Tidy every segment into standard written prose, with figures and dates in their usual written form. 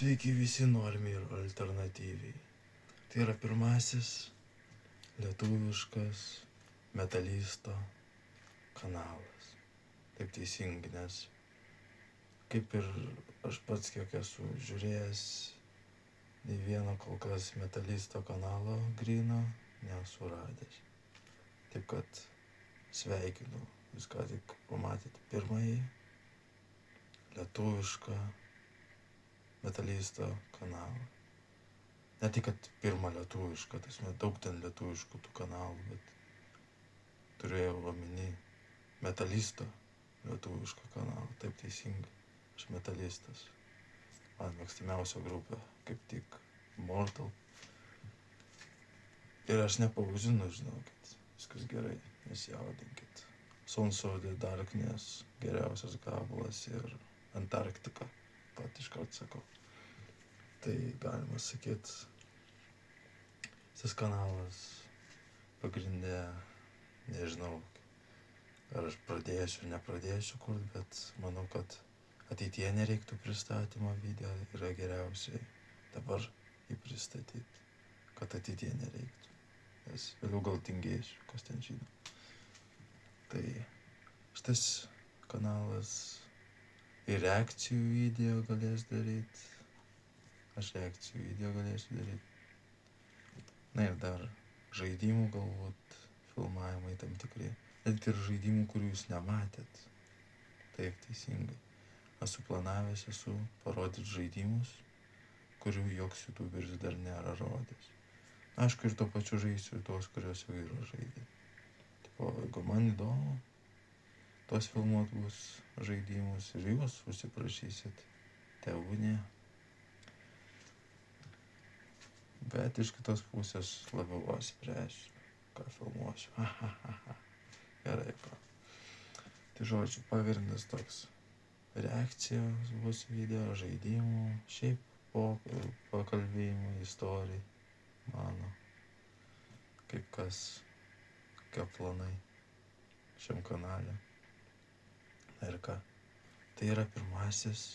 Sveiki visi norimi ir alternatyviai. Tai yra pirmasis lietuviškas metalisto kanalas. Taip teisingai, nes kaip ir aš pats kiek esu žiūrėjęs, nei vieno kol kas metalisto kanalo gryno nesu radęs. Taip kad sveikinu, jūs ką tik pamatėte pirmąjį lietuvišką metalisto kanalą. Ne tik, kad pirmą lietuvišką, daug ten lietuviškų tų kanalų, bet turėjau omeny metalisto lietuvišką kanalą, taip teisingai, aš metalistas. Man mėgstamiausia grupė, kaip tik Mortal. Ir aš nepauzinu, žinokit, viskas gerai, nesijaudinkit. Sons of the Darkness, geriausias gabalas ir Antarktika, pat iškart sakau. Tai galima sakyt, šis kanalas pagrindė, nežinau, ar aš pradėsiu, nepradėsiu kurt, bet manau, kad ateityje nereiktų pristatymo video, yra geriausiai dabar jį pristatyti, kad ateityje nereiktų, nes vėliau gal tingėsiu, kas ten žino. Tai šitas kanalas ir reakcijų video galės daryti, aš reakcijų video galėsiu daryti. Na ir dar žaidimų galbūt, filmavimai tam tikri, net ir žaidimų, kurių jūs nematėt. Taip, teisingai. Esu planavęs parodyti žaidimus, kurių joks youtuberis dar nėra rodęs. Aišku, ir tuo pačiu žaisiu tuos, kuriuos jau yra žaidę. Tipo, jeigu man įdomu, tuos filmuot bus žaidimus ir jūs užsiprašysit, tebūnie. Bet iš kitos pusės labiau spręsiu, ką filmuosiu. Gerai, ką. Tai žodžiu, pagrindas toks. Reakcijos bus video, žaidimų, šiaip pakalbėjimų, istorijai, mano, kaip kas, kokie planai šiam kanale. Ir ką. Tai yra pirmasis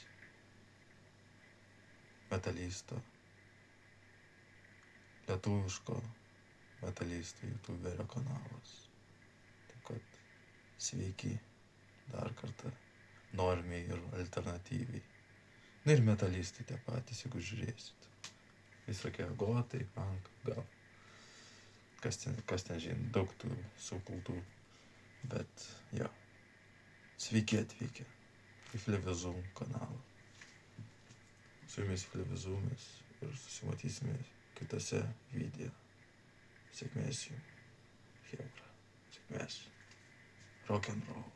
metalisto, lietuviško metalisto youtuberio kanalas. Taip kad sveiki dar kartą, normie ir alternatyviai. Na ir metalistai tie patys, jeigu žiūrėsit. Visokie gotai, punk, gal. Kas ten žino, daug tų subkultūrų. Bet jo, sveiki atvykę į Flevizum kanalą. Su jumis Flevizumis ir susimatysime kitose video. Sėkmės jums, chebra, sėkmės. Rock and roll.